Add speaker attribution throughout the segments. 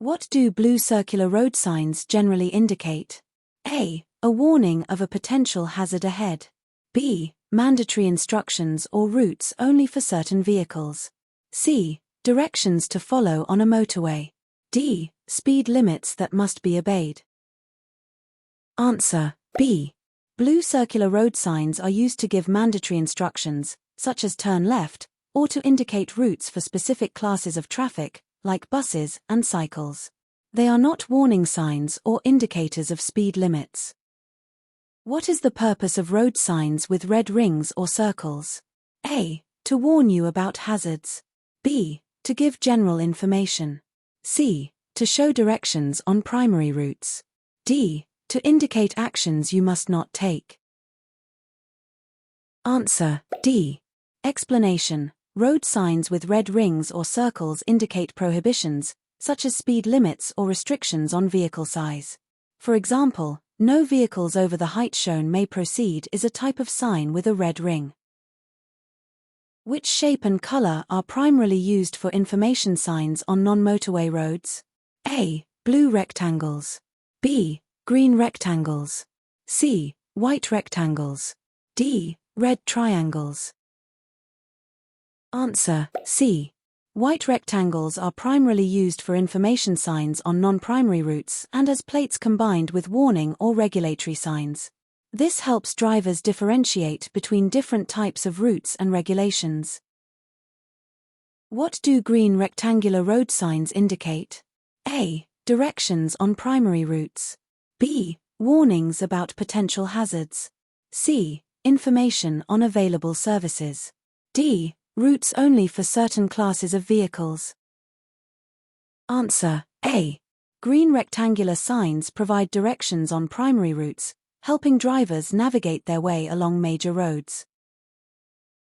Speaker 1: What do blue circular road signs generally indicate? A. A warning of a potential hazard ahead. B. Mandatory instructions or routes only for certain vehicles. C. Directions to follow on a motorway. D. Speed limits that must be obeyed. Answer: B. Blue circular road signs are used to give mandatory instructions, such as turn left, or to indicate routes for specific classes of traffic, like buses and cycles. They are not warning signs or indicators of speed limits. What is the purpose of road signs with red rings or circles? A. To warn you about hazards. B. To give general information. C. To show directions on primary routes. D. To indicate actions you must not take. Answer: D. Explanation: road signs with red rings or circles indicate prohibitions, such as speed limits or restrictions on vehicle size. For example, no vehicles over the height shown may proceed is a type of sign with a red ring. Which shape and color are primarily used for information signs on non-motorway roads? A. Blue rectangles. B. Green rectangles. C. White rectangles. D. Red triangles. Answer: C. White rectangles are primarily used for information signs on non-primary routes and as plates combined with warning or regulatory signs. This helps drivers differentiate between different types of routes and regulations. What do green rectangular road signs indicate? A. Directions on primary routes. B. Warnings about potential hazards. C. Information on available services. D. Routes only for certain classes of vehicles. Answer: A. Green rectangular signs provide directions on primary routes, helping drivers navigate their way along major roads.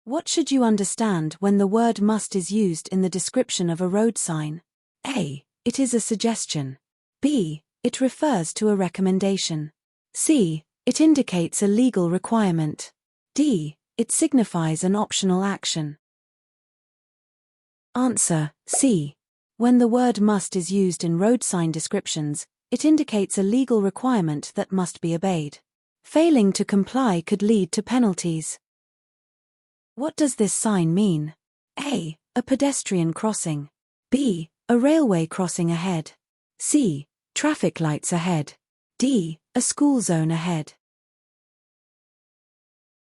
Speaker 1: What should you understand when the word must is used in the description of a road sign? A. It is a suggestion. B. It refers to a recommendation. C. It indicates a legal requirement. D. It signifies an optional action. Answer: C. When the word must is used in road sign descriptions, it indicates a legal requirement that must be obeyed. Failing to comply could lead to penalties. What does this sign mean? A. A pedestrian crossing. B. A railway crossing ahead. C. Traffic lights ahead. D. A school zone ahead.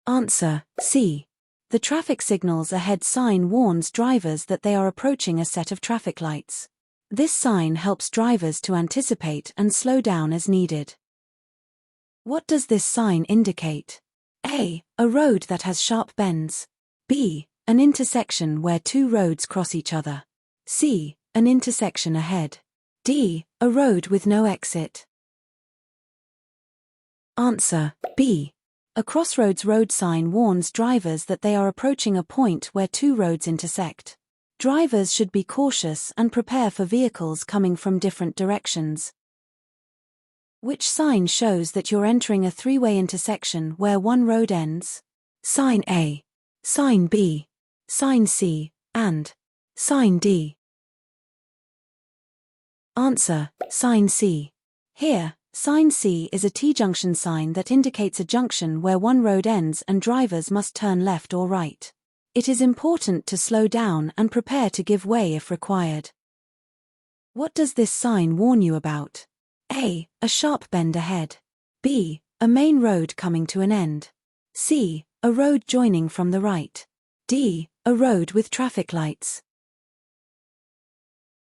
Speaker 1: Answer: C. The traffic signals ahead sign warns drivers that they are approaching a set of traffic lights. This sign helps drivers to anticipate and slow down as needed. What does this sign indicate? A. A road that has sharp bends. B. An intersection where two roads cross each other. C. An intersection ahead. D. A road with no exit. Answer: B. A crossroads road sign warns drivers that they are approaching a point where two roads intersect. Drivers should be cautious and prepare for vehicles coming from different directions. Which sign shows that you're entering a three-way intersection where one road ends? Sign A, Sign B, Sign C, and Sign D. Answer: Sign C. Here, Sign C is a T-junction sign that indicates a junction where one road ends and drivers must turn left or right. It is important to slow down and prepare to give way if required. What does this sign warn you about? A. A sharp bend ahead. B. A main road coming to an end. C. A road joining from the right. D. A road with traffic lights.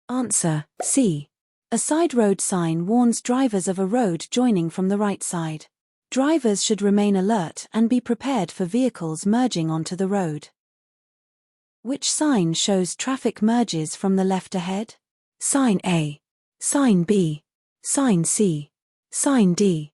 Speaker 1: Answer: C. A side road sign warns drivers of a road joining from the right side. Drivers should remain alert and be prepared for vehicles merging onto the road. Which sign shows traffic merges from the left ahead? Sign A, Sign B, Sign C, Sign D.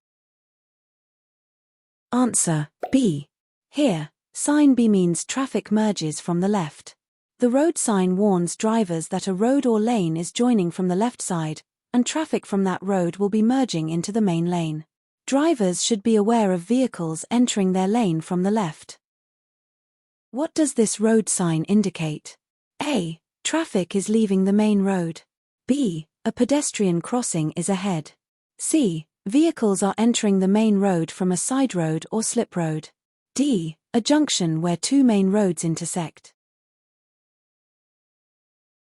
Speaker 1: Answer: B. Here, Sign B means traffic merges from the left. The road sign warns drivers that a road or lane is joining from the left side, and traffic from that road will be merging into the main lane. Drivers should be aware of vehicles entering their lane from the left. What does this road sign indicate? A. Traffic is leaving the main road. B. A pedestrian crossing is ahead. C. Vehicles are entering the main road from a side road or slip road. D. A junction where two main roads intersect.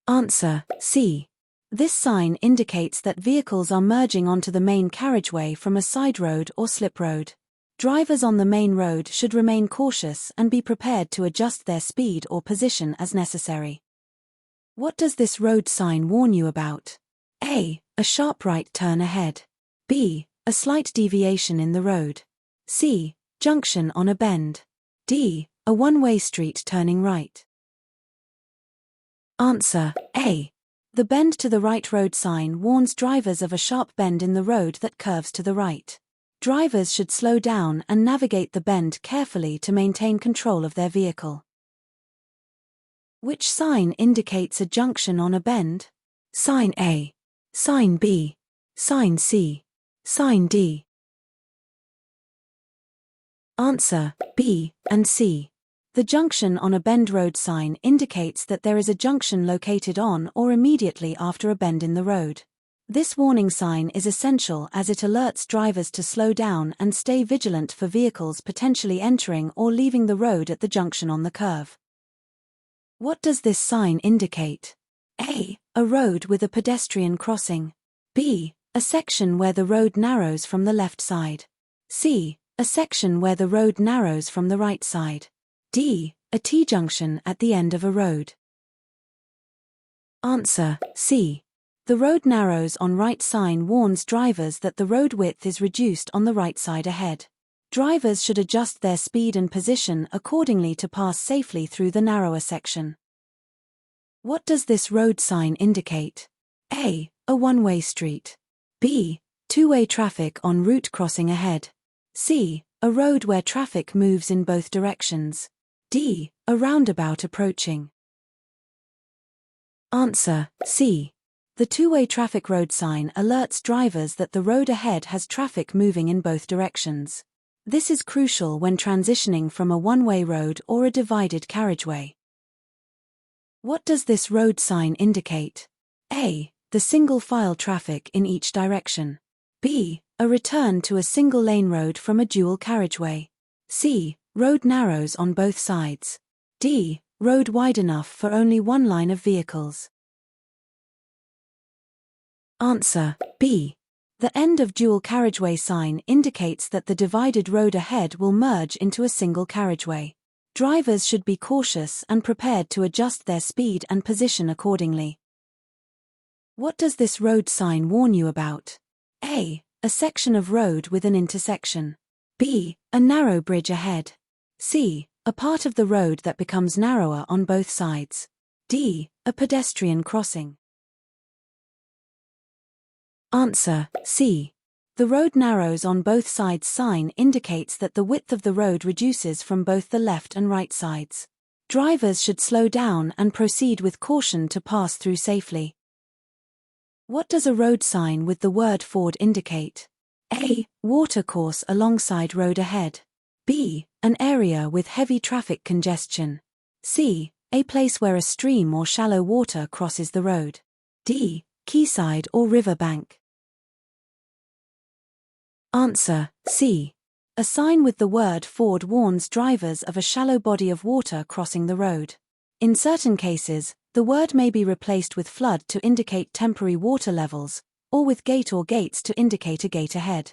Speaker 1: Answer C. This sign indicates that vehicles are merging onto the main carriageway from a side road or slip road. Drivers on the main road should remain cautious and be prepared to adjust their speed or position as necessary. What does this road sign warn you about? A. A sharp right turn ahead. B. A slight deviation in the road. C. Junction on a bend. D. A one-way street turning right. Answer A. The bend to the right road sign warns drivers of a sharp bend in the road that curves to the right. Drivers should slow down and navigate the bend carefully to maintain control of their vehicle. Which sign indicates a junction on a bend? Sign A. Sign B. Sign C. Sign D. Answer B and C. The junction on a bend road sign indicates that there is a junction located on or immediately after a bend in the road. This warning sign is essential as it alerts drivers to slow down and stay vigilant for vehicles potentially entering or leaving the road at the junction on the curve. What does this sign indicate? A. A road with a pedestrian crossing. B. A section where the road narrows from the left side. C. A section where the road narrows from the right side. D. A T-junction at the end of a road. Answer C. The road narrows on right sign warns drivers that the road width is reduced on the right side ahead. Drivers should adjust their speed and position accordingly to pass safely through the narrower section. What does this road sign indicate? A. A one-way street. B. Two-way traffic en route crossing ahead. C. A road where traffic moves in both directions. D. A roundabout approaching. Answer C. The two-way traffic road sign alerts drivers that the road ahead has traffic moving in both directions. This is crucial when transitioning from a one-way road or a divided carriageway. What does this road sign indicate? A. The single-file traffic in each direction. B. A return to a single-lane road from a dual carriageway. C. Road narrows on both sides. D. Road wide enough for only one line of vehicles. Answer B. The end of dual carriageway sign indicates that the divided road ahead will merge into a single carriageway. Drivers should be cautious and prepared to adjust their speed and position accordingly. What does this road sign warn you about? A. A section of road with an intersection. B. A narrow bridge ahead. C. A part of the road that becomes narrower on both sides. D. A pedestrian crossing. Answer C. The road narrows on both sides sign indicates that the width of the road reduces from both the left and right sides. Drivers should slow down and proceed with caution to pass through safely. What does a road sign with the word ford indicate? A. Water course alongside road ahead. B. An area with heavy traffic congestion. C. A place where a stream or shallow water crosses the road. D. Quayside or river bank. Answer C. A sign with the word ford warns drivers of a shallow body of water crossing the road. In certain cases, the word may be replaced with flood to indicate temporary water levels, or with gate or gates to indicate a gate ahead.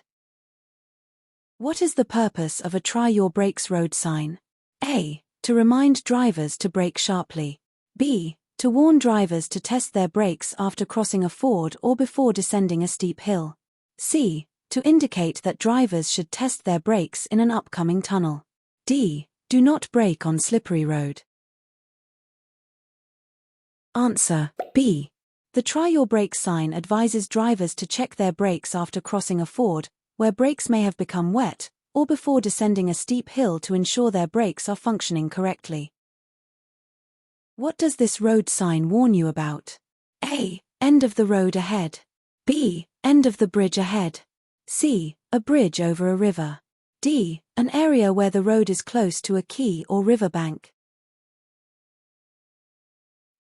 Speaker 1: What is the purpose of a try your brakes road sign? A. To remind drivers to brake sharply. B. To warn drivers to test their brakes after crossing a ford or before descending a steep hill. C. To indicate that drivers should test their brakes in an upcoming tunnel. D. Do not brake on slippery road. Answer B. The try your brakes sign advises drivers to check their brakes after crossing a ford, where brakes may have become wet, or before descending a steep hill to ensure their brakes are functioning correctly. What does this road sign warn you about? A. End of the road ahead. B. End of the bridge ahead. C. A bridge over a river. D. An area where the road is close to a quay or river bank.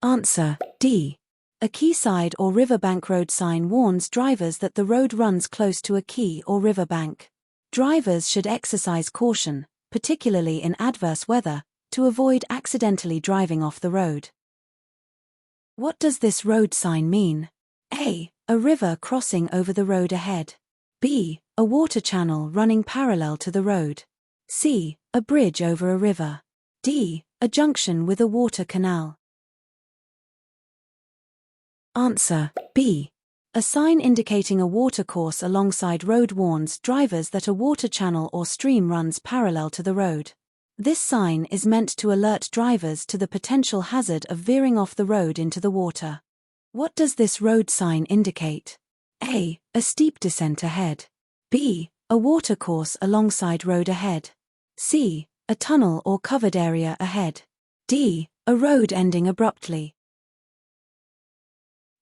Speaker 1: Answer D. A quayside or riverbank road sign warns drivers that the road runs close to a quay or riverbank. Drivers should exercise caution, particularly in adverse weather, to avoid accidentally driving off the road. What does this road sign mean? A. A river crossing over the road ahead. B. A water channel running parallel to the road. C. A bridge over a river. D. A junction with a water canal. Answer B. A sign indicating a watercourse alongside road warns drivers that a water channel or stream runs parallel to the road. This sign is meant to alert drivers to the potential hazard of veering off the road into the water. What does this road sign indicate? A. A steep descent ahead. B. A watercourse alongside road ahead. C. A tunnel or covered area ahead. D. A road ending abruptly.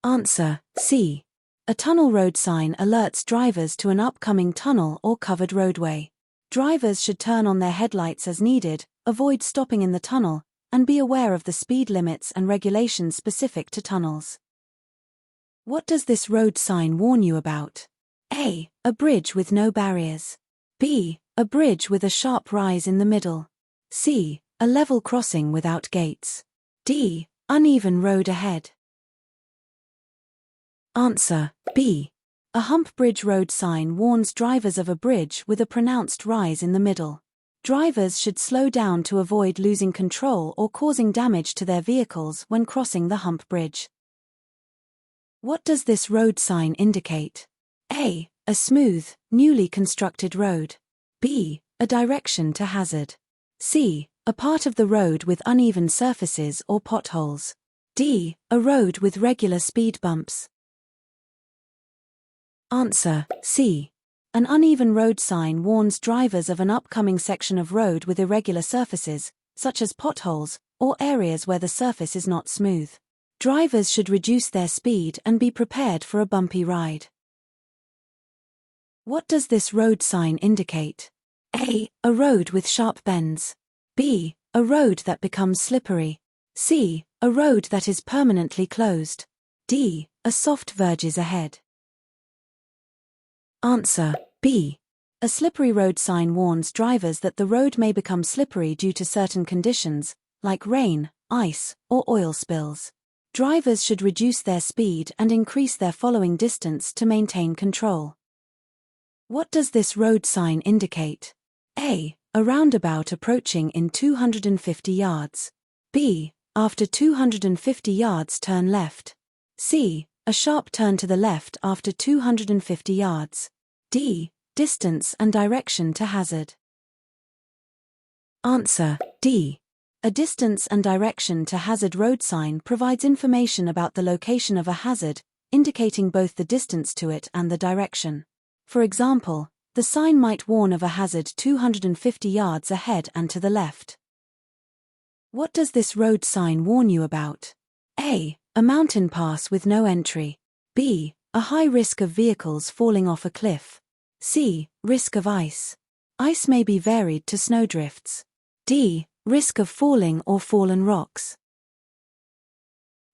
Speaker 1: Answer C. A tunnel road sign alerts drivers to an upcoming tunnel or covered roadway. Drivers should turn on their headlights as needed, avoid stopping in the tunnel, and be aware of the speed limits and regulations specific to tunnels. What does this road sign warn you about? A. A bridge with no barriers. B. A bridge with a sharp rise in the middle. C. A level crossing without gates. D. Uneven road ahead. Answer B. A hump bridge road sign warns drivers of a bridge with a pronounced rise in the middle. Drivers should slow down to avoid losing control or causing damage to their vehicles when crossing the hump bridge. What does this road sign indicate? A. A smooth, newly constructed road. B. A direction to hazard. C. A part of the road with uneven surfaces or potholes. D. A road with regular speed bumps. Answer C. An uneven road sign warns drivers of an upcoming section of road with irregular surfaces, such as potholes, or areas where the surface is not smooth. Drivers should reduce their speed and be prepared for a bumpy ride. What does this road sign indicate? A. A road with sharp bends. B. A road that becomes slippery. C. A road that is permanently closed. D. A soft verges ahead. Answer B. A slippery road sign warns drivers that the road may become slippery due to certain conditions, like rain, ice, or oil spills. Drivers should reduce their speed and increase their following distance to maintain control. What does this road sign indicate? A. A roundabout approaching in 250 yards. B. After 250 yards turn left. C. A sharp turn to the left after 250 yards. D. Distance and direction to hazard. Answer D. A distance and direction to hazard road sign provides information about the location of a hazard, indicating both the distance to it and the direction. For example, the sign might warn of a hazard 250 yards ahead and to the left. What does this road sign warn you about? A. A mountain pass with no entry. B. A high risk of vehicles falling off a cliff. C. Risk of ice. Ice may be varied to snowdrifts. D. Risk of falling or fallen rocks.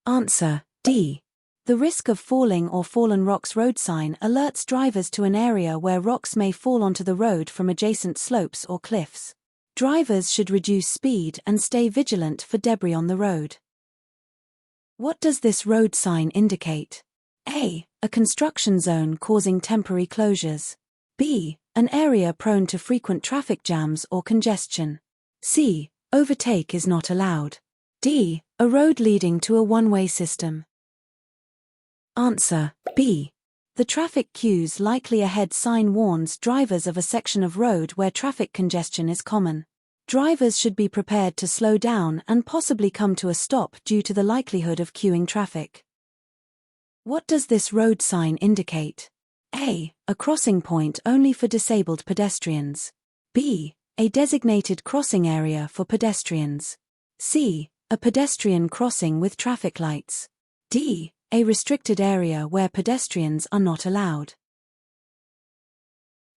Speaker 1: Answer D. The risk of falling or fallen rocks road sign alerts drivers to an area where rocks may fall onto the road from adjacent slopes or cliffs. Drivers should reduce speed and stay vigilant for debris on the road. What does this road sign indicate? A. A construction zone causing temporary closures. B. An area prone to frequent traffic jams or congestion. C. Overtake is not allowed. D. A road leading to a one-way system. Answer B. The traffic cues likely ahead sign warns drivers of a section of road where traffic congestion is common. Drivers should be prepared to slow down and possibly come to a stop due to the likelihood of queuing traffic. What does this road sign indicate? A. A crossing point only for disabled pedestrians. B. A designated crossing area for pedestrians. C. A pedestrian crossing with traffic lights. D. A restricted area where pedestrians are not allowed.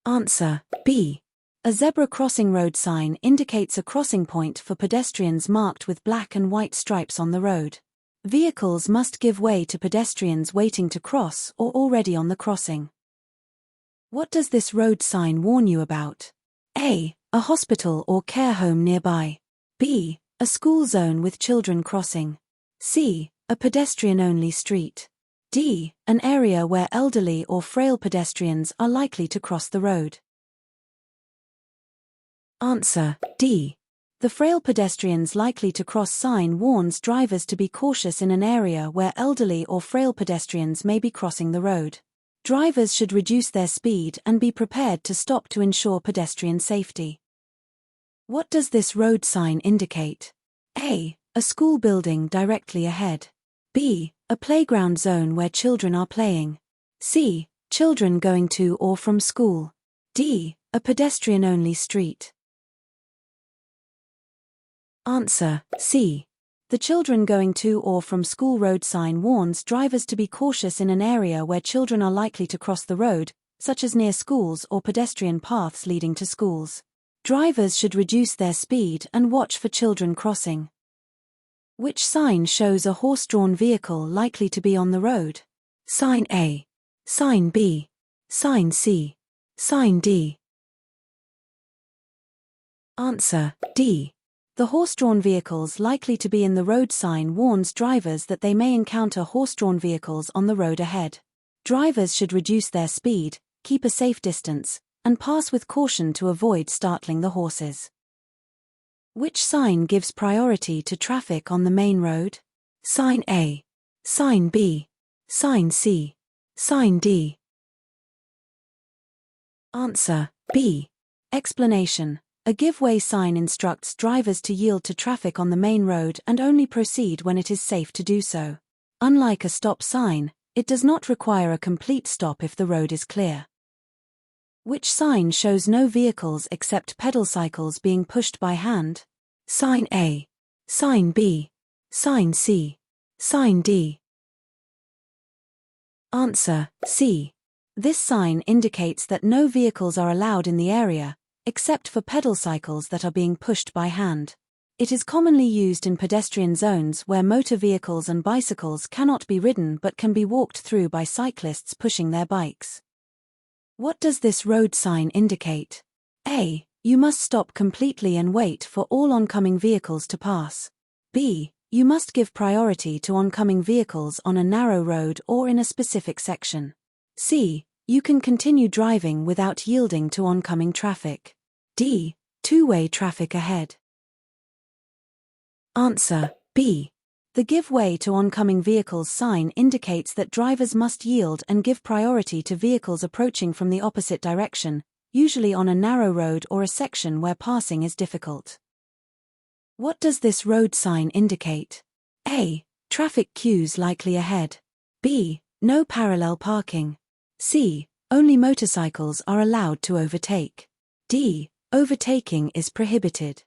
Speaker 1: Answer B. A zebra crossing road sign indicates a crossing point for pedestrians marked with black and white stripes on the road. Vehicles must give way to pedestrians waiting to cross or already on the crossing. What does this road sign warn you about? A. A hospital or care home nearby. B. A school zone with children crossing. C. A pedestrian-only street. D. An area where elderly or frail pedestrians are likely to cross the road. Answer: D. The frail pedestrians likely to cross sign warns drivers to be cautious in an area where elderly or frail pedestrians may be crossing the road. Drivers should reduce their speed and be prepared to stop to ensure pedestrian safety. What does this road sign indicate? A. A school building directly ahead. B. A playground zone where children are playing. C. Children going to or from school. D. A pedestrian-only street. Answer: C. The children going to or from school road sign warns drivers to be cautious in an area where children are likely to cross the road, such as near schools or pedestrian paths leading to schools. Drivers should reduce their speed and watch for children crossing. Which sign shows a horse-drawn vehicle likely to be on the road? Sign A. Sign B. Sign C. Sign D. Answer: D. The horse-drawn vehicles likely to be in the road sign warns drivers that they may encounter horse-drawn vehicles on the road ahead. Drivers should reduce their speed, keep a safe distance, and pass with caution to avoid startling the horses. Which sign gives priority to traffic on the main road? Sign A. Sign B. Sign C. Sign D. Answer: B. Explanation: a give-way sign instructs drivers to yield to traffic on the main road and only proceed when it is safe to do so. Unlike a stop sign, it does not require a complete stop if the road is clear. Which sign shows no vehicles except pedal cycles being pushed by hand? Sign A. Sign B. Sign C. Sign D. Answer: C. This sign indicates that no vehicles are allowed in the area, except for pedal cycles that are being pushed by hand. It is commonly used in pedestrian zones where motor vehicles and bicycles cannot be ridden but can be walked through by cyclists pushing their bikes. What does this road sign indicate? A. You must stop completely and wait for all oncoming vehicles to pass. B. You must give priority to oncoming vehicles on a narrow road or in a specific section. C. You can continue driving without yielding to oncoming traffic. D. Two-way traffic ahead. Answer: B. The give way to oncoming vehicles sign indicates that drivers must yield and give priority to vehicles approaching from the opposite direction, usually on a narrow road or a section where passing is difficult. What does this road sign indicate? A. Traffic queues likely ahead. B. No parallel parking. C. Only motorcycles are allowed to overtake. D. Overtaking is prohibited.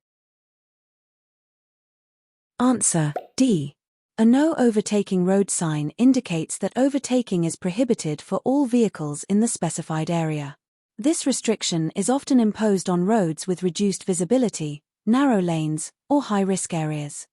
Speaker 1: Answer: D. A no overtaking road sign indicates that overtaking is prohibited for all vehicles in the specified area. This restriction is often imposed on roads with reduced visibility, narrow lanes, or high-risk areas.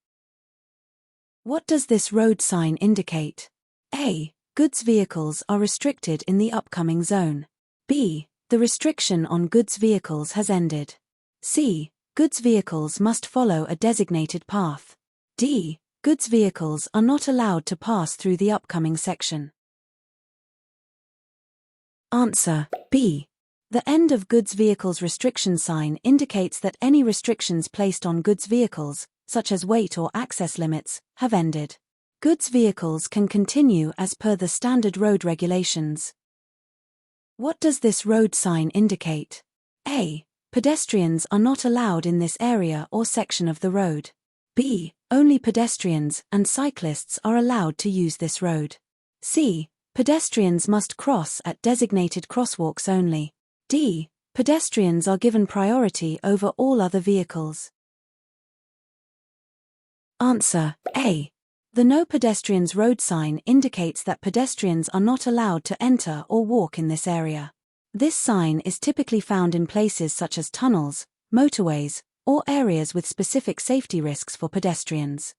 Speaker 1: What does this road sign indicate? A. Goods vehicles are restricted in the upcoming zone. B. The restriction on goods vehicles has ended. C. Goods vehicles must follow a designated path. D. Goods vehicles are not allowed to pass through the upcoming section. Answer: B. The end of goods vehicles restriction sign indicates that any restrictions placed on goods vehicles, such as weight or access limits, have ended. Goods vehicles can continue as per the standard road regulations. What does this road sign indicate? A. Pedestrians are not allowed in this area or section of the road. B. Only pedestrians and cyclists are allowed to use this road. C. Pedestrians must cross at designated crosswalks only. D. Pedestrians are given priority over all other vehicles. Answer: A. The No Pedestrians road sign indicates that pedestrians are not allowed to enter or walk in this area. This sign is typically found in places such as tunnels, motorways, or areas with specific safety risks for pedestrians.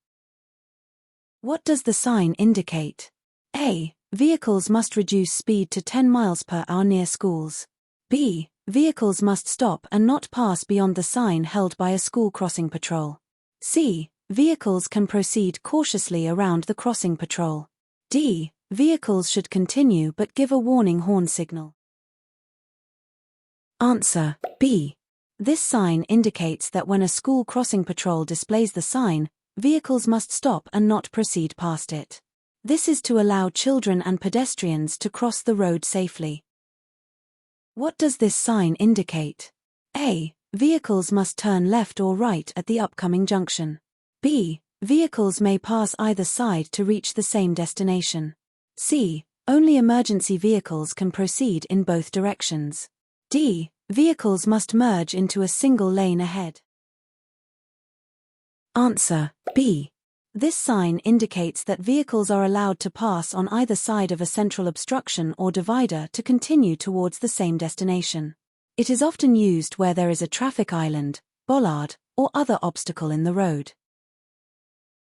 Speaker 1: What does the sign indicate? A. Vehicles must reduce speed to 10 miles per hour near schools. B. Vehicles must stop and not pass beyond the sign held by a school crossing patrol. C. Vehicles can proceed cautiously around the crossing patrol. D. Vehicles should continue but give a warning horn signal. Answer: B. This sign indicates that when a school crossing patrol displays the sign, vehicles must stop and not proceed past it. This is to allow children and pedestrians to cross the road safely. What does this sign indicate? A. Vehicles must turn left or right at the upcoming junction. B. Vehicles may pass either side to reach the same destination. C. Only emergency vehicles can proceed in both directions. D. Vehicles must merge into a single lane ahead. Answer: B. This sign indicates that vehicles are allowed to pass on either side of a central obstruction or divider to continue towards the same destination. It is often used where there is a traffic island, bollard, or other obstacle in the road.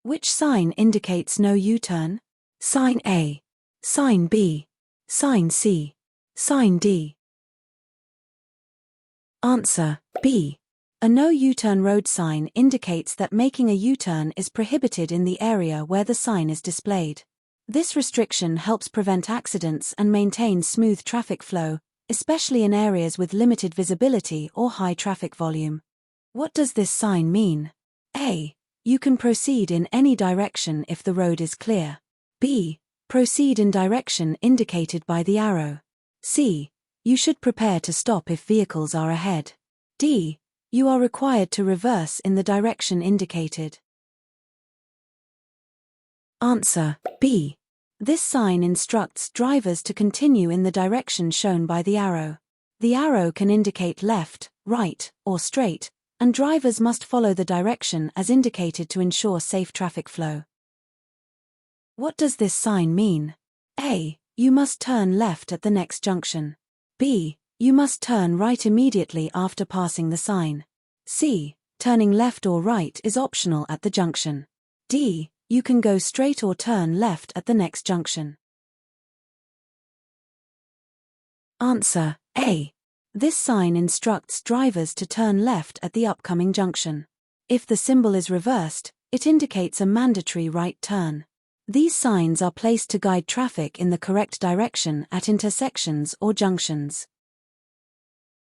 Speaker 1: Which sign indicates no U-turn? Sign A, Sign B, Sign C, Sign D. Answer: B. A no U-turn road sign indicates that making a U-turn is prohibited in the area where the sign is displayed. This restriction helps prevent accidents and maintain smooth traffic flow, especially in areas with limited visibility or high traffic volume. What does this sign mean? A. You can proceed in any direction if the road is clear. B. Proceed in direction indicated by the arrow. C. You should prepare to stop if vehicles are ahead. D. You are required to reverse in the direction indicated. Answer: B. This sign instructs drivers to continue in the direction shown by the arrow. The arrow can indicate left, right, or straight, and drivers must follow the direction as indicated to ensure safe traffic flow. What does this sign mean? A. You must turn left at the next junction. B. You must turn right immediately after passing the sign. C. Turning left or right is optional at the junction. D. You can go straight or turn left at the next junction. Answer: A. This sign instructs drivers to turn left at the upcoming junction. If the symbol is reversed, it indicates a mandatory right turn. These signs are placed to guide traffic in the correct direction at intersections or junctions.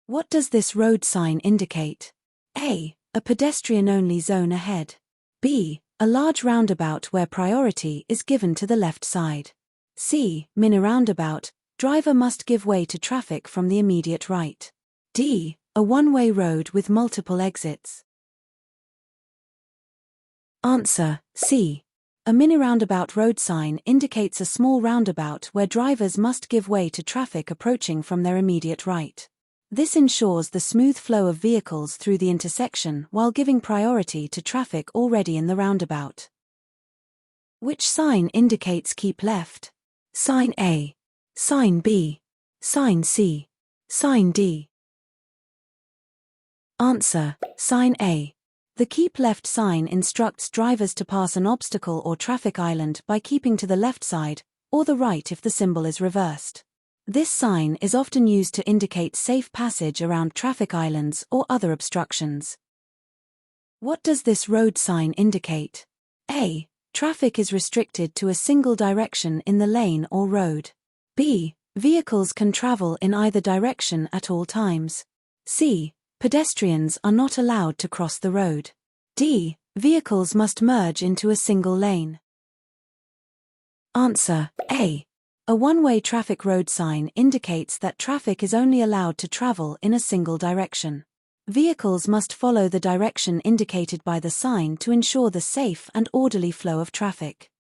Speaker 1: What does this road sign indicate? A. A pedestrian-only zone ahead. B. A large roundabout where priority is given to the left side. C. Mini roundabout, driver must give way to traffic from the immediate right. D. A one-way road with multiple exits. Answer: C. A mini roundabout road sign indicates a small roundabout where drivers must give way to traffic approaching from their immediate right. This ensures the smooth flow of vehicles through the intersection while giving priority to traffic already in the roundabout. Which sign indicates keep left? Sign A, Sign B, Sign C, Sign D. Answer: Sign A. The keep left sign instructs drivers to pass an obstacle or traffic island by keeping to the left side, or the right if the symbol is reversed. This sign is often used to indicate safe passage around traffic islands or other obstructions. What does this road sign indicate? A. Traffic is restricted to a single direction in the lane or road. B. Vehicles can travel in either direction at all times. C. Pedestrians are not allowed to cross the road. D. Vehicles must merge into a single lane. Answer: A. A one-way traffic road sign indicates that traffic is only allowed to travel in a single direction. Vehicles must follow the direction indicated by the sign to ensure the safe and orderly flow of traffic.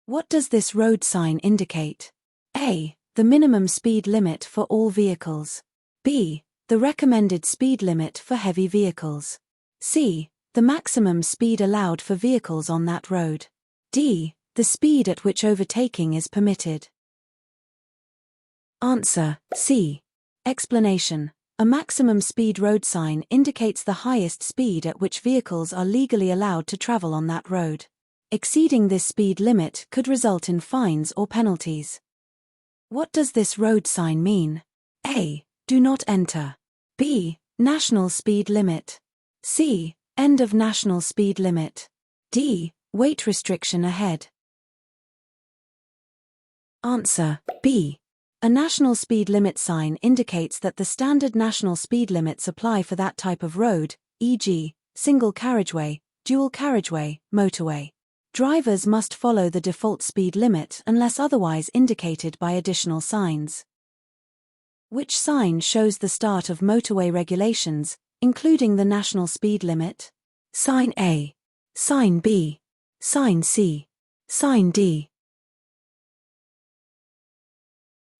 Speaker 1: What does this road sign indicate? A. The minimum speed limit for all vehicles. B. The recommended speed limit for heavy vehicles. C. The maximum speed allowed for vehicles on that road. D. The speed at which overtaking is permitted. Answer: C. Explanation: a maximum speed road sign indicates the highest speed at which vehicles are legally allowed to travel on that road. Exceeding this speed limit could result in fines or penalties. What does this road sign mean? A. Do not enter. B. National speed limit. C. End of national speed limit. D. Weight restriction ahead. Answer B. A national speed limit sign indicates that the standard national speed limits apply for that type of road, e.g., single carriageway, dual carriageway, motorway. Drivers must follow the default speed limit unless otherwise indicated by additional signs. Which sign shows the start of motorway regulations, including the national speed limit? Sign A. Sign B. Sign C. Sign D.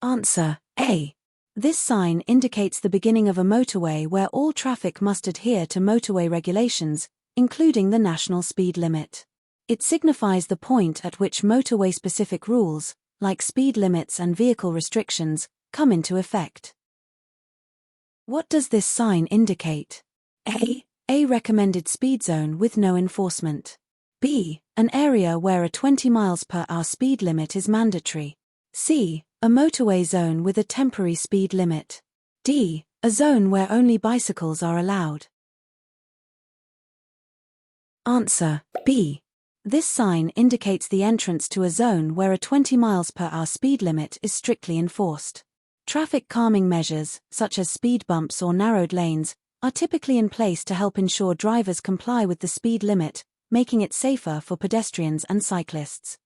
Speaker 1: Answer A. This sign indicates the beginning of a motorway where all traffic must adhere to motorway regulations, including the national speed limit. It signifies the point at which motorway-specific rules, like speed limits and vehicle restrictions, come into effect. What does this sign indicate? A recommended speed zone with no enforcement. B. An area where a 20 mph speed limit is mandatory. C. A motorway zone with a temporary speed limit. D. A zone where only bicycles are allowed. Answer B. This sign indicates the entrance to a zone where a 20 mph speed limit is strictly enforced. Traffic calming measures, such as speed bumps or narrowed lanes, are typically in place to help ensure drivers comply with the speed limit, making it safer for pedestrians and cyclists.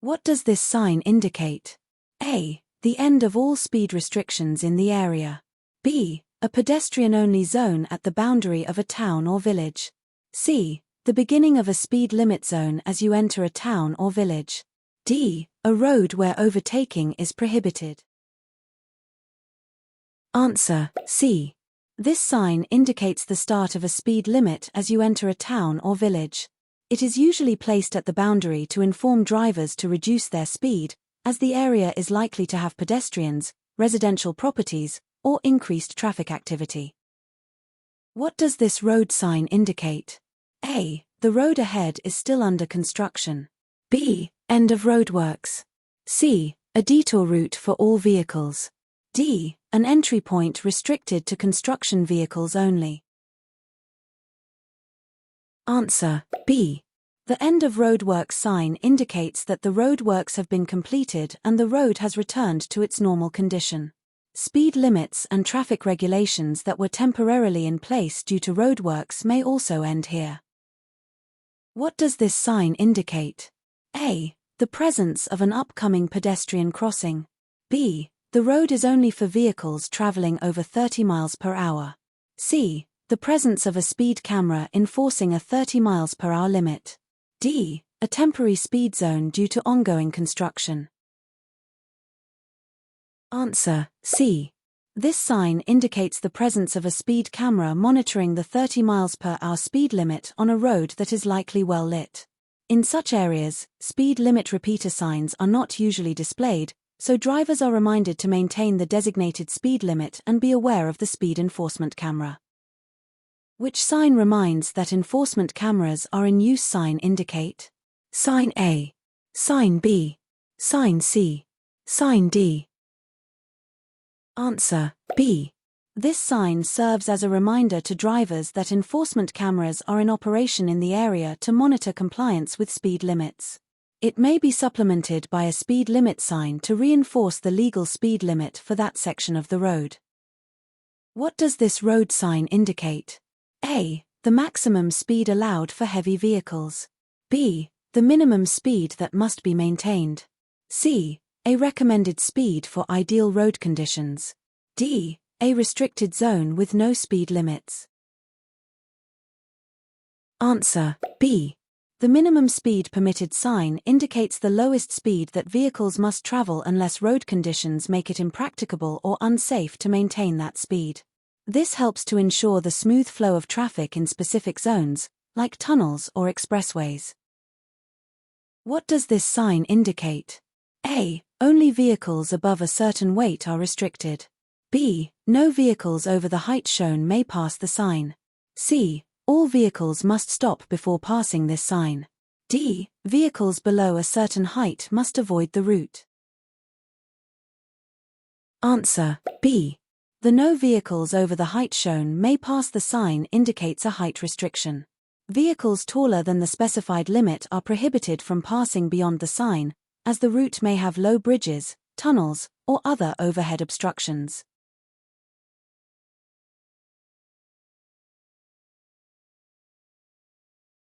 Speaker 1: What does this sign indicate? A. The end of all speed restrictions in the area. B. A pedestrian-only zone at the boundary of a town or village. C. The beginning of a speed limit zone as you enter a town or village. D. A road where overtaking is prohibited. Answer C. This sign indicates the start of a speed limit as you enter a town or village. It is usually placed at the boundary to inform drivers to reduce their speed, as the area is likely to have pedestrians, residential properties, or increased traffic activity. What does this road sign indicate? A. The road ahead is still under construction. B. End of roadworks. C. A detour route for all vehicles. D. An entry point restricted to construction vehicles only. Answer B. The end of roadworks sign indicates that the roadworks have been completed and the road has returned to its normal condition. Speed limits and traffic regulations that were temporarily in place due to roadworks may also end here. What does this sign indicate? A. The presence of an upcoming pedestrian crossing. B. The road is only for vehicles traveling over 30 mph. C. The presence of a speed camera enforcing a 30 mph limit. D. A temporary speed zone due to ongoing construction. Answer C. This sign indicates the presence of a speed camera monitoring the 30 mph speed limit on a road that is likely well lit. In such areas, speed limit repeater signs are not usually displayed, so drivers are reminded to maintain the designated speed limit and be aware of the speed enforcement camera. Which sign reminds that enforcement cameras are in use sign indicate? Sign A. Sign B. Sign C. Sign D. Answer B. This sign serves as a reminder to drivers that enforcement cameras are in operation in the area to monitor compliance with speed limits. It may be supplemented by a speed limit sign to reinforce the legal speed limit for that section of the road. What does this road sign indicate? A. The maximum speed allowed for heavy vehicles. B. The minimum speed that must be maintained. C. A recommended speed for ideal road conditions. D. A restricted zone with no speed limits. Answer B. The minimum speed permitted sign indicates the lowest speed that vehicles must travel unless road conditions make it impracticable or unsafe to maintain that speed. This helps to ensure the smooth flow of traffic in specific zones, like tunnels or expressways. What does this sign indicate? A. Only vehicles above a certain weight are restricted. B. No vehicles over the height shown may pass the sign. C. All vehicles must stop before passing this sign. D. Vehicles below a certain height must avoid the route. Answer B. The no vehicles over the height shown may pass the sign indicates a height restriction. Vehicles taller than the specified limit are prohibited from passing beyond the sign, as the route may have low bridges, tunnels, or other overhead obstructions.